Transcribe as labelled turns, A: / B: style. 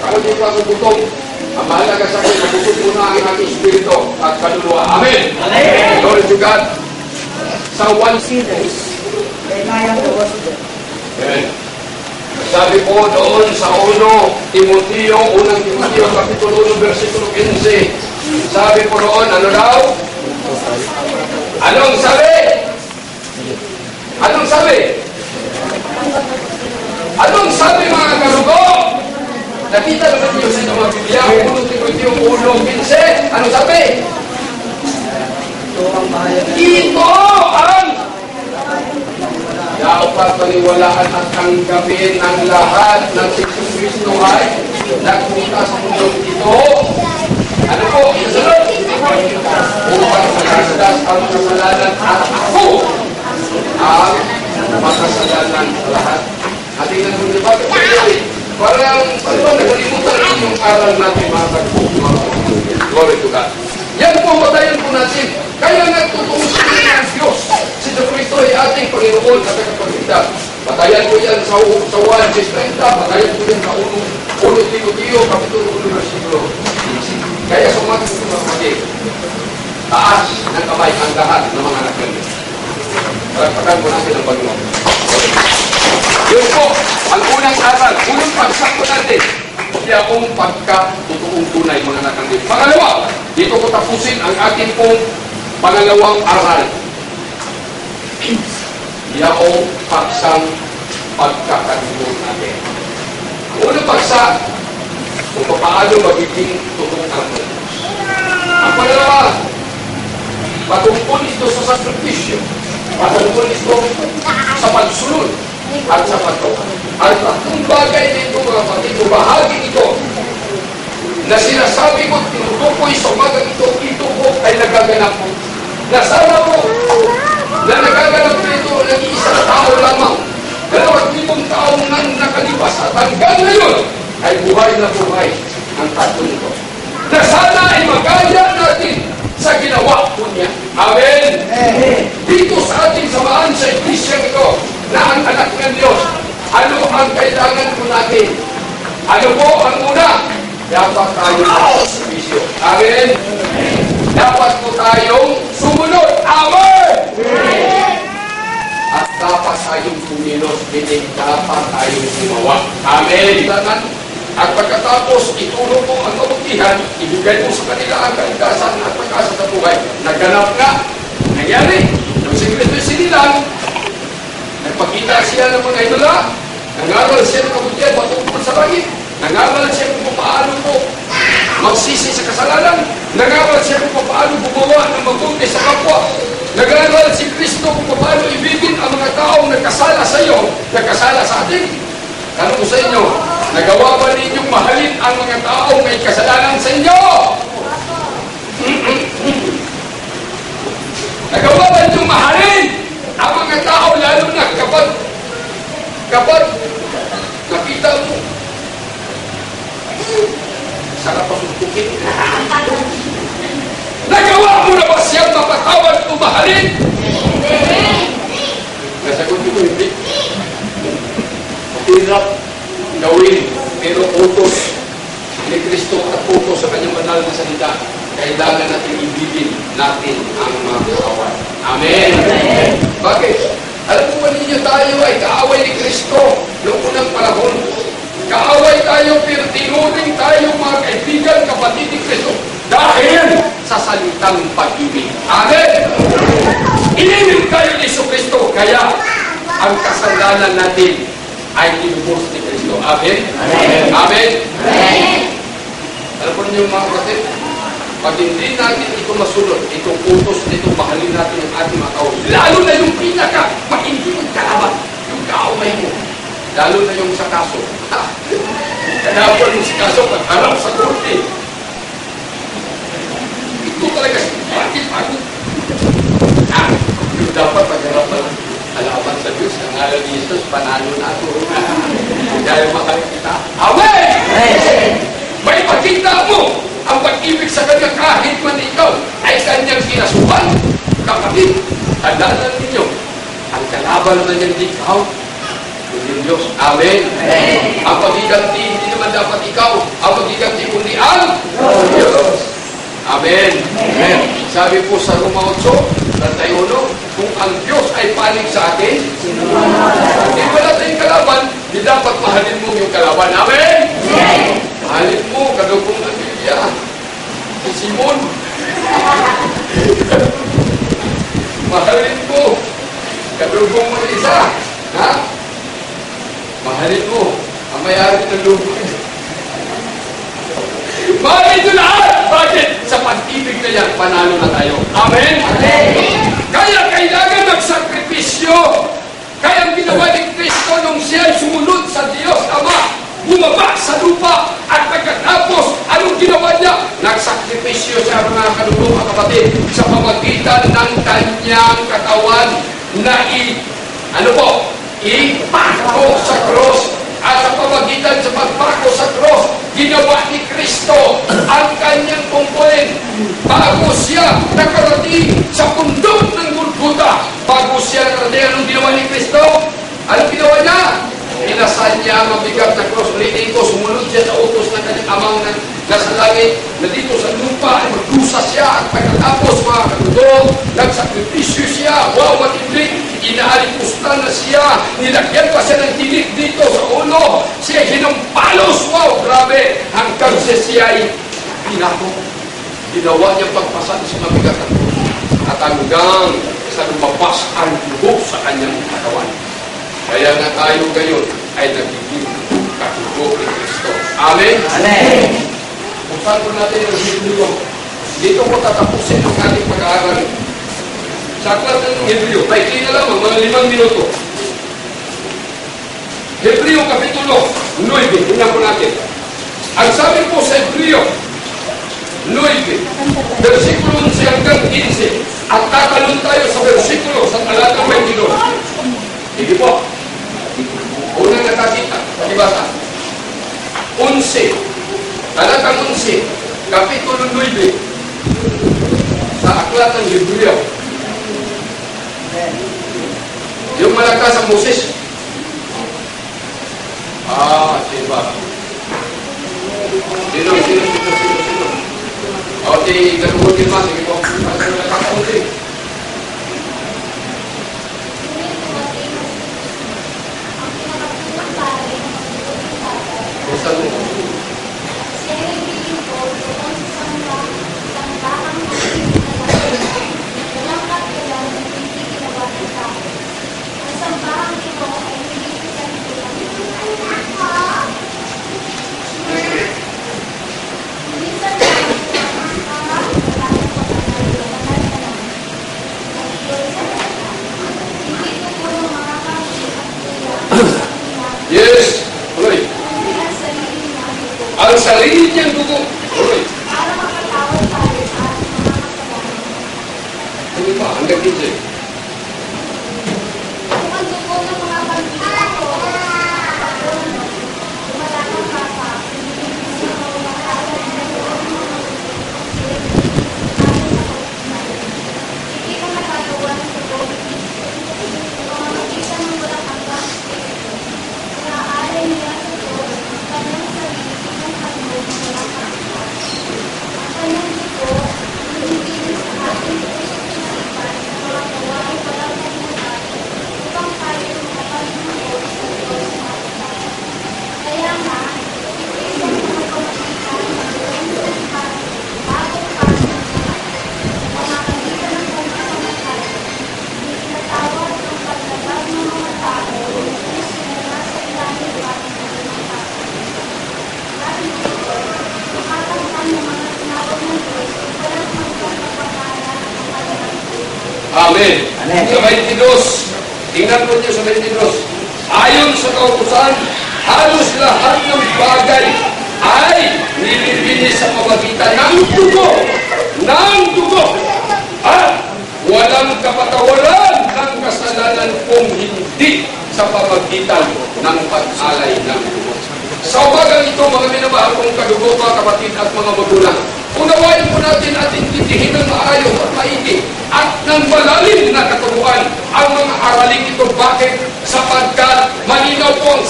A: Pagkakaroon pa ang gutom, ang mahalaga sa akin, mabusog muna ang ating espiritu at kaluluwa. Amen! Amen! Glory to God! Sa 1 Cephas. Amen. Sabi po doon sa 1 Timoteo, unang Timoteo, kapitulo 1, versikulo 15. Sabi po doon, ano daw? Anong sabi? Anong sabi? Anong sabi mga karugo? Nakita naman niyo sa inyong mga Biblia, 1 Timoteo 1:15. Anong sabi? Ito ang dapat paniwalaan at tanggapin ng lahat ng si Kristo ay nagpunta sa mundong ito. Ano po? Kasunod? Upang makasadas ang kasalanan at ako ang makasalanan lahat. At tingnan mo diba? Parang nakalimutan yung aral natin mga kagpuan. Glory to God. Yan po, batayan po natin. Kaya nagtutuos ng Diyos. Si Kristo ay ating Panginoon at tagapagligtas. Batayan ko yan sa 1:30. Batayan ko yan sa 1 Timoteo, kapitulo 1, versikulo 15. Kaya sumagot ko mga kapatid. Taas ng kamay ang lahat ng mga anak ng Diyos. Palagpakan po natin ang Panginoon. Yun po, ang unang aral, unang pagsako natin. Kaya kung pagka-totoong tunay mga anak ng Diyos. Pangalawa, dito ko tapusin ang ating pong pangalawang aral. Yaong paksang pagkakalimot natin. Ang unang paksa, kung paano magiging totoong anak ng Diyos. Ang pangalawa, patungkol ito sa sakripisyo. Patungkol ito sa pagsunod at sa pagkawa. At tatlong bagay nito mga kapatid, bahagi ito na sinasabi ko, tinutukoy sa umagang ito po ay nagaganap po. Nasana po na nagaganap po ito ng isang tao lamang. 2,000 taong nang nakalipas at hanggang ngayon ay buhay na buhay ang tatlong ito. Nasana ay magaya natin sa ginawa po niya. Amen! Dito sa ating samahan sa iglesia ito na ang anak ng Diyos, ano ang kailangan po natin? Ano po ang una? Dapat tayong servisyo. Amen? Dapat po tayong sumunod. Amen! At dapat tayong kumilos. Hindi dapat tayong gumawa. Amen? At pagkatapos, itulong mo ang kabutihan, ibigay mo sa kanila ang kaligtasan at pag-asa sa buhay. Naganap nga. Nangyari. Yung sikreto sinilang, nagpakita siya ng mga idola, nangaral siya ng kabutihan patungkol sa langit, nangaral siya kung paano po magsisi sa kasalanan, nangaral siya kung paano gumawa ng mabuti sa kapwa, nangaral si Kristo kung paano ibigin ang mga taong nagkasala sa iyo, nagkasala sa atin. Ano ko sa inyo, nagawa ba ninyong mahalin ang mga taong may kasalanan sa inyo? Nagawa ba ninyong mahalin ang mga tao, lalo na kapag nakita mo sarap pasutukin. Nagawa mo na ba siyang mapatawad o mahalin? Nasagot ko hindi. Hirap gawin, pero utos ni Kristo at utos sa kanyang banal na salita. Kailangan natin ibigin natin ang mga kaaway. Amen! Amen. Bakit? Alam mo ba ninyo tayo ay kaaway ni Kristo noong unang panahon? Kaaway tayo, pero tinuring tayo mga kaibigan, kapatid ni Kristo dahil sa salitang pag-ibig. Amen! Inimig tayo ni Kristo, kaya ang kasalanan natin ay tinubos ni Kristo. Amen? Amen! Amen! Amen. Alam po ninyo mga kapatid, pag hindi natin ito masunod, itong utos nito, mahalin natin ang ating mga tao. Lalo na yung pinaka-mainding kalaban, yung kaaway mo. Lalo na yung sa kaso. Kanapan mo si kaso pag-harap sa korte. Ito talaga si bakit? Yung dapat pag-harapan alaban sa Diyos, ang alam ni Jesus, panalo na ito. Dahil mahal kita. Amen! May pakita mo ang pag-ibig sa kanya kahit man ikaw ay kanyang kinasuhan. Kapatid, tandaan ninyo, ang kalaban naman niya hindi ikaw, kundi Diyos. Amen. Ang pagiganti, hindi naman dapat ikaw. Amen. Amen. Sabi po sa Roma 8:31, kung ang Diyos ay panig sa atin, hindi wala tayong kalaban, di dapat mahalin mo yung kalaban. Amen. Mahalin mo, kadugong ng Biblia. Si Simon. Mahalin mo, kadugong mo isa. Ha? Mahalin mo, ang may-ari ng lupa. Mahalin ito lahat! Bakit? Sa pag-ibig na yan, panalo na tayo. Amen? Amen! Kaya kailangan magsakripisyo. Kaya ang ginawa ni Kristo nung siya ay sumunod sa Diyos Ama, bumaba sa lupa, at pagkatapos, anong ginawa niya? Nagsakripisyo siya, mga kalulong, mga kapatid, sa pamagitan ng kanyang katawan na ipako sa cross. At sa pamagitan sa pagpako sa cross, ginawa ni Kristo ang kanyang tungkulin. Bago siya nakarating sa bundok ng Golgotha, bago siya nakarating, anong ginawa ni Kristo? Anong ginawa niya? Inasan niya ang mabigat na cross. Ulitin ko, sumunod siya sa utos ng kanyang amang nasa langit, na dito sa lupa ay magdusa siya, at pagkatapos mga katulog, nagsakripisyo siya. Wow, matindi! Inaalipusta na siya, nilagyan pa siya ng tinik dito sa ulo, siya hinampalos. Wow, grabe! Hanggang siya ay pinako. Ginawa niya pagpasan sa mabigat na cross, at hanggang sa lumabas ang dugo sa kanyang katawan. Kaya nga tayo ngayon ay nagiging katugo ni Kristo. Amen? Amen! Buksan po natin yung Hebreo. Dito ko tatapusin ang ating pag-aaral. Sa aklat ng Hebreo, paikli na lamang, mga 5 minuto. Hebreo Kapitulo 9, tingnan po natin. Ang sabi po sa Hebreo 9, versikulo 11 hanggang 15, at tatalon tayo sa versikulo sa talatang 22. Sige po. Unang nakakita, palibasa. 11, talatang 11, Kapitulo 9, sa aklat ng Hebreo. Yung malakas ang Moses. Diba? Sino? O, di, ganun din mas. Sige po. Kasi nakakaunti. Basta mo. Yes, tuloy. Ang sarili niyang dugo. Tuloy. Ano pa? Hanggang 15. Amen. Sa 22, tingnan po niyo sa 22. Ayon sa kautusan, halos lahat ng bagay ay nilibinis sa pamagitan ng dugo. Ng dugo. At walang kapatawaran ng kasalanan kung hindi sa pamagitan ng pag-alay ng dugo. Sa umagang ito, mga minamahal kong kadugo, mga kapatid at mga magulang, unawain po natin at intindihin ng maayos at maigi at ng malalim na katuruan ang mga araling ito. Bakit? Sapagkat malinaw po ang